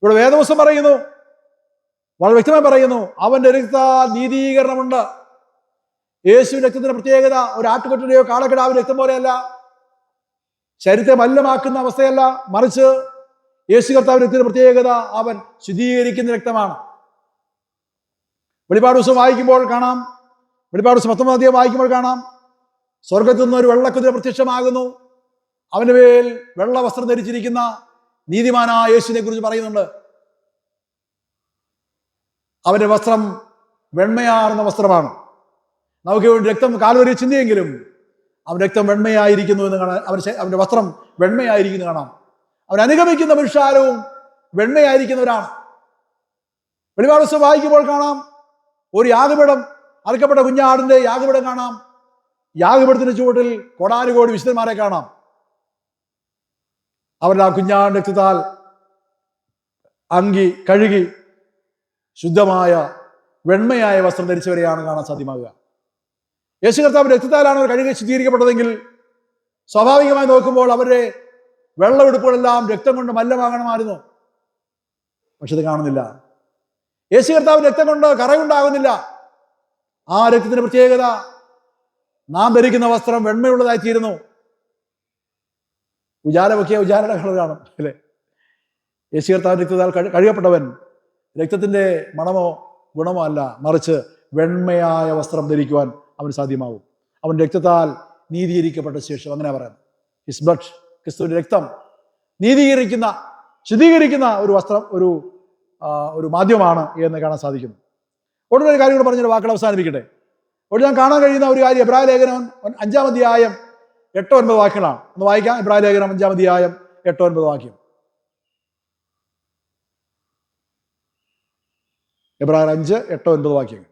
A: ഇവിടെ വേദപുസ്തകം പറയുന്നു, വളരെ വ്യക്തമായി പറയുന്നു, അവന്റെ രക്തത്താൽ നീതീകരണമുണ്ട്. യേശുവിന്റെ രക്തത്തിന്റെ പ്രത്യേകത ഒരു ആട്ടുകൊറ്റയുടെയോ കാളക്കിടാവിന്റെ രക്തം പോലെയല്ല, ശരീരത്തെ മലിനമാക്കുന്ന അവസ്ഥയല്ല, മറിച്ച് യേശു കർത്താവിന്റെ രക്തത്തിന്റെ പ്രത്യേകത അവൻ ശുദ്ധീകരിക്കുന്ന രക്തമാണ്. വെളിപ്പാട് ദിവസം വായിക്കുമ്പോൾ കാണാം, വെളിപ്പാട് ദിവസം 19-ാം അധ്യായം വായിക്കുമ്പോൾ കാണാം, സ്വർഗത്തിൽ നിന്ന് ഒരു വെള്ളക്കുതിര പ്രത്യക്ഷമാകുന്നു. അവന്റെ മേൽ വെള്ള വസ്ത്രം ധരിച്ചിരിക്കുന്ന നീതിമാനായ യേശുവിനെ കുറിച്ച് പറയുന്നുണ്ട്. അവന്റെ വസ്ത്രം വെണ്മയാർന്ന വസ്ത്രമാണ്. നമുക്ക് വേണ്ടി രക്തം കാൽവരി ചിന്തിയെങ്കിലും അവൻ രക്തം വെണ്മയായിരിക്കുന്നു എന്ന് കാണാം. അവന്റെ വസ്ത്രം വെണ്മയായിരിക്കുന്നു കാണാം. അവൻ അനുഗമിക്കുന്ന പുരുഷാരവും വെണ്മയായിരിക്കുന്നവരാണ്. വെളിപാട് ദിവസം വായിക്കുമ്പോൾ കാണാം, ഒരു യാഗപീഠം, അറുക്കപ്പെട്ട കുഞ്ഞാടിന്റെ യാഗപീഠം കാണാം. യാഗപീഠത്തിന്റെ ചുവട്ടിൽ കോടാനുകോടി വിശുദ്ധന്മാരെ കാണാം. അവരുടെ ആ കുഞ്ഞാടിന്റെ രക്തത്താൽ അങ്കി കഴുകി ശുദ്ധമായ വെണ്മയായ വസ്ത്രം ധരിച്ചവരെയാണ് കാണാൻ സാധ്യമാകുക. യേശു കർത്താവിന്റെ രക്തത്താലാണ് അവർ കഴുകി ശുദ്ധീകരിക്കപ്പെട്ടതെങ്കിൽ സ്വാഭാവികമായി നോക്കുമ്പോൾ അവരുടെ വെള്ളമെടുപ്പുകളെല്ലാം രക്തം കൊണ്ട് മല്ലമാകണമായിരുന്നു. പക്ഷെ ഇത് കാണുന്നില്ല. യേശു കർത്താവിന്റെ രക്തം കൊണ്ട് കറയുണ്ടാകുന്നില്ല. ആ രക്തത്തിന്റെ പ്രത്യേകത, നാം ധരിക്കുന്ന വസ്ത്രം വെണ്മയുള്ളതായിത്തീരുന്നു. ഉജാലമൊക്കെ ഉജാലയുടെ കളർ കാണും അല്ലേ? യേശു കർത്താവിന്റെ രക്തത്താൽ കഴുകപ്പെട്ടവൻ രക്തത്തിന്റെ മണമോ ഗുണമോ അല്ല, മറിച്ച് വെണ്മയായ വസ്ത്രം ധരിക്കുവാൻ അവന് സാധ്യമാവും. അവൻ രക്തത്താൽ നീതീകരിക്കപ്പെട്ട ശേഷം, അങ്ങനെ പറയാം, ഹിസ് ബ്ലഡ്, ക്രിസ്തുവിന്റെ രക്തം നീതീകരിക്കുന്ന, ശുദ്ധീകരിക്കുന്ന ഒരു വസ്ത്രം, ഒരു മാധ്യമമാണ് എന്ന് കാണാൻ സാധിക്കുന്നു. ഒടുവിൽ കാര്യം കൂടെ പറഞ്ഞൊരു വാക്കുകൾ അവസാനിപ്പിക്കട്ടെ. ഒടുവിൽ ഞാൻ കാണാൻ കഴിയുന്ന ഒരു കാര്യം, എബ്രായ ലേഖനം 5-ാം അധ്യായം 8-9 വാക്യങ്ങളാണ്. ഒന്ന് വായിക്കാം. എബ്രായ ലേഖനം 5-ാം അധ്യായം 8-9 വാക്യം. എബ്രായർ 5:8-9 വാക്യങ്ങൾ.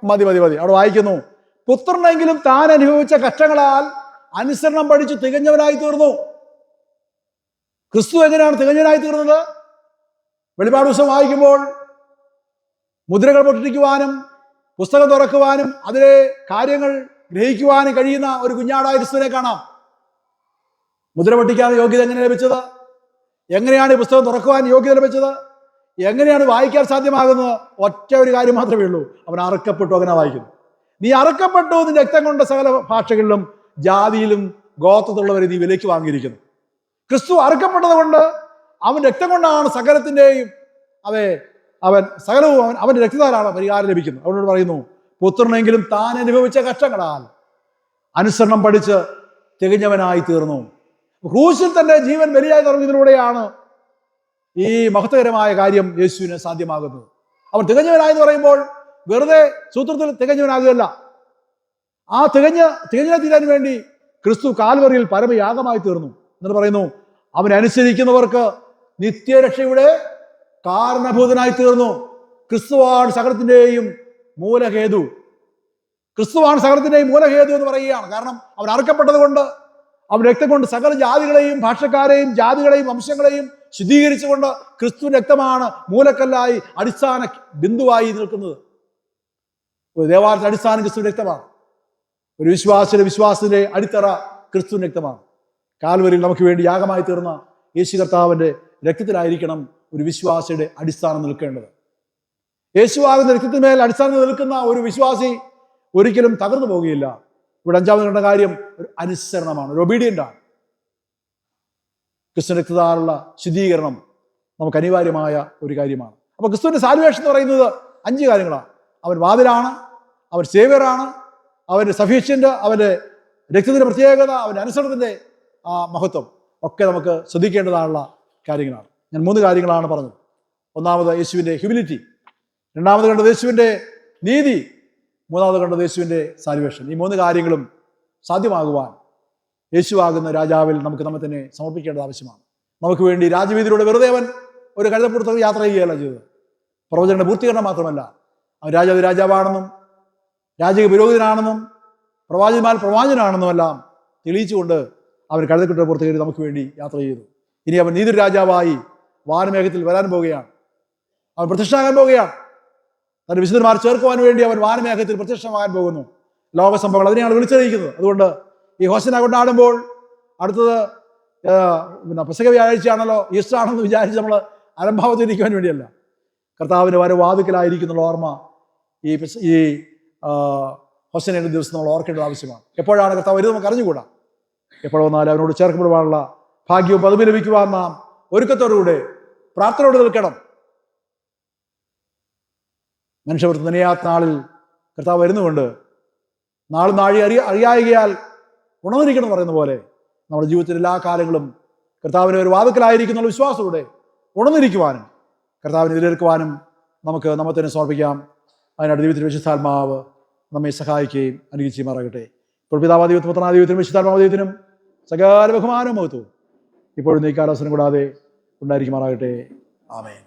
A: മതി അവിടെ വായിക്കുന്നു, പുത്രനെങ്കിലും താൻ അനുഭവിച്ച കഷ്ടങ്ങളാൽ അനുസരണം പഠിച്ച് തികഞ്ഞവനായി തീർന്നു. ക്രിസ്തു എങ്ങനെയാണ് തികഞ്ഞവനായി തീർന്നത്? വെളിപാട് ദിവസം വായിക്കുമ്പോൾ മുദ്രകൾ പൊട്ടിക്കുവാനും പുസ്തകം തുറക്കുവാനും അതിലെ കാര്യങ്ങൾ ഗ്രഹിക്കുവാനും കഴിയുന്ന ഒരു കുഞ്ഞാടായ ക്രിസ്തുവിനെ കാണാം. മുദ്ര പൊട്ടിക്കാതെ യോഗ്യത എങ്ങനെ ലഭിച്ചത്? എങ്ങനെയാണ് ഈ പുസ്തകം തുറക്കുവാൻ യോഗ്യത ലഭിച്ചത്? എങ്ങനെയാണ് വായിക്കാൻ സാധ്യമാകുന്നത്? ഒറ്റ ഒരു കാര്യം മാത്രമേ ഉള്ളൂ, അവൻ അറുക്കപ്പെട്ടു. അങ്ങനെ വായിക്കുന്നു. നീ അറുക്കപ്പെട്ടു, നിന്റെ രക്തം കൊണ്ട് സകല ഭാഷകളിലും ജാതിയിലും ഗോത്രത്തിലുള്ളവരെ നീ വിലയ്ക്ക് വാങ്ങിയിരിക്കുന്നു. ക്രിസ്തു അറുക്കപ്പെട്ടത് കൊണ്ട്, അവൻ രക്തം കൊണ്ടാണ് സകലത്തിൻ്റെയും അവൻ സകലവും അവന്റെ രക്തത്താലാണ് പരിഹാരം ലഭിക്കുന്നത്. അവനോട് പറയുന്നു, പുത്രനെങ്കിലും താൻ അനുഭവിച്ച കഷ്ടങ്ങളാൽ അനുസരണം പഠിച്ച് തികഞ്ഞവനായി തീർന്നു. ക്രൂശിൽ തന്റെ ജീവൻ ബലിയായി തുടങ്ങിയതിലൂടെയാണ് ഈ മഹത്വകരമായ കാര്യം യേശുവിന് സാധ്യമാകുന്നത്. അവൻ തികഞ്ഞവനായെന്ന് പറയുമ്പോൾ വെറുതെ സൂത്രത്തിൽ തികഞ്ഞവനാകുകയല്ല. ആ തികഞ്ഞ തീരാൻ വേണ്ടി ക്രിസ്തു കാൽവറിയിൽ പരമയാഗമായി തീർന്നു. എന്നിട്ട് പറയുന്നു, അവനനുസരിക്കുന്നവർക്ക് നിത്യരക്ഷയുടെ കാരണഭൂതനായി തീർന്നു. ക്രിസ്തുവാണ് സകലത്തിന്റെയും മൂലഹേതു. ക്രിസ്തുവാണ് സകലത്തിന്റെയും മൂലഹേതു എന്ന് പറയുകയാണ്. കാരണം അവൻ അറുക്കപ്പെട്ടത് കൊണ്ട്, അവൻ രക്തം കൊണ്ട് സകല ജാതികളെയും ഭാഷക്കാരെയും ജാതികളെയും വംശങ്ങളെയും ശുദ്ധീകരിച്ചുകൊണ്ട് ക്രിസ്തു രക്തമാണ് മൂലക്കല്ലായി അടിസ്ഥാന ബിന്ദുവായി നിൽക്കുന്നത്. ഒരു ദേവാലയത്തിന്റെ അടിസ്ഥാനം ക്രിസ്തു രക്തമാണ്. ഒരു വിശ്വാസത്തിന്റെ അടിത്തറ ക്രിസ്തു രക്തമാണ്. കാൽവരിയിൽ നമുക്ക് വേണ്ടി യാഗമായി തീർന്ന യേശു കർത്താവിൻ്റെ രക്തത്തിലായിരിക്കണം ഒരു വിശ്വാസിയുടെ അടിസ്ഥാനം നിൽക്കേണ്ടത്. യേശുവാകുന്ന രക്തത്തിന്മേൽ അടിസ്ഥാനം നിൽക്കുന്ന ഒരു വിശ്വാസി ഒരിക്കലും തകർന്നു പോകുകയില്ല. ഇവിടെ അഞ്ചാമത് കണ്ട കാര്യം ഒരു അനുസരണമാണ്, ഒരു ഒബീഡിയൻ്റ് ആണ്. ക്രിസ്തു രക്തത്താലുള്ള ശുദ്ധീകരണം നമുക്ക് അനിവാര്യമായ ഒരു കാര്യമാണ്. അപ്പോൾ ക്രിസ്തുവിൻ്റെ സാൽവേഷൻ എന്ന് പറയുന്നത് 5 കാര്യങ്ങളാണ്. അവൻ വാതിലാണ്, അവൻ സേവ്യറാണ്, അവൻ്റെ സഫീഷ്യൻ്റ്, അവൻ്റെ രക്തത്തിൻ്റെ പ്രത്യേകത, അവൻ്റെ അനുസരണത്തിൻ്റെ മഹത്വം ഒക്കെ നമുക്ക് ശ്രദ്ധിക്കേണ്ടതായുള്ള കാര്യങ്ങളാണ്. ഞാൻ 3 കാര്യങ്ങളാണ് പറഞ്ഞത്. ഒന്നാമത് യേശുവിൻ്റെ ഹ്യൂമിലിറ്റി, രണ്ടാമത് കണ്ടത് യേശുവിൻ്റെ നീതി, മൂന്നാമത് കണ്ടത് യേശുവിൻ്റെ സാൽവേഷൻ. ഈ 3 കാര്യങ്ങളും സാധ്യമാകുവാൻ യേശുവാകുന്ന രാജാവിൽ നമുക്ക് നമ്മെ തന്നെ സമർപ്പിക്കേണ്ടത് ആവശ്യമാണ്. നമുക്ക് വേണ്ടി രാജവീതിയിലൂടെ വെറുതെ അവൻ ഒരു കഴുതപ്പുറത്ത് യാത്ര ചെയ്യുകയല്ല ചെയ്തത്. പ്രവചനങ്ങളുടെ പൂർത്തീകരണം മാത്രമല്ല, അവൻ രാജാവാണെന്നും രാജകീയ പുരോഹിതനാണെന്നും പ്രവാചകനാണെന്നും എല്ലാം തെളിയിച്ചുകൊണ്ട് അവൻ കഴുതക്കുട്ട പുറത്ത് കയറി നമുക്ക് വേണ്ടി യാത്ര ചെയ്തു. ഇനി അവൻ നീതി രാജാവായി വാനമേഘത്തിൽ വരാൻ പോവുകയാണ്. അവൻ പ്രത്യക്ഷമാകാൻ പോവുകയാണ്. തന്റെ വിശുദ്ധന്മാർ ചേർക്കുവാൻ വേണ്ടി അവൻ വാനമേഘത്തിൽ പ്രത്യക്ഷമാകാൻ പോകുന്നു. ലോക സംഭവങ്ങൾ അതിനെയാണ് വിളിച്ചറിയിക്കുന്നത്. അതുകൊണ്ട് ഈ ഹോസന കൊണ്ടാടുമ്പോൾ അടുത്തത് പെസഹ വ്യാഴാഴ്ചയാണല്ലോ, ഈസ്റ്റർ ആണെന്ന് വിചാരിച്ച് നമ്മൾ അലംഭാവത്തിരിക്കുവാൻ വേണ്ടിയല്ല. കർത്താവിൻ്റെ വരവാതിക്കലായിരിക്കുന്നുള്ള ഓർമ്മ ഈ ഹോസനയുടെ ദിവസം നമ്മൾ ഓർക്കേണ്ടത് ആവശ്യമാണ്. എപ്പോഴാണ് കർത്താവ് വരുന്നത് നമുക്ക് അറിഞ്ഞുകൂടാ. എപ്പോഴോ വന്നാലും അവനോട് ചേർക്കപ്പെടുവാനുള്ള ഭാഗ്യവും പദവി ലഭിക്കുവാൻ നാം ഒരുക്കത്തോടുകൂടെ പ്രാർത്ഥനയോട് നിൽക്കണം. മനുഷ്യവൃത്തി നനയാത്ത നാളിൽ കർത്താവ് വരുന്നുകൊണ്ട് നാളും നാഴി അറിയായികയാൽ ഉണർന്നിരിക്കണം എന്ന് പറയുന്ന പോലെ നമ്മുടെ ജീവിതത്തിൽ എല്ലാ കാലങ്ങളും കർത്താവിൻ്റെ ഒരു വാതിക്കലായിരിക്കുന്ന വിശ്വാസത്തോടെ ഉണർന്നിരിക്കുവാനും കർത്താവിനെ എതിരേൽക്കുവാനും നമുക്ക് നമ്മെ തന്നെ സമർപ്പിക്കാം. അതിനായിട്ട് ദൈവത്തിൻ്റെ വിശുദ്ധാത്മാവ് നമ്മെ സഹായിക്കുകയും അനുഗ്രഹിച്ചുമാറാകട്ടെ. ഇപ്പോൾ പിതാവായ ദൈവത്തിനും പുത്രനായ ദൈവത്തിനും വിശുദ്ധാത്മാവായ ദൈവത്തിനും സകല ബഹുമാനവും മഹത്വവും ഇപ്പോഴും ഈ കാലാവസരം കൂടാതെ ഉണ്ടായിരിക്കുമാറാകട്ടെ. ആമേൻ.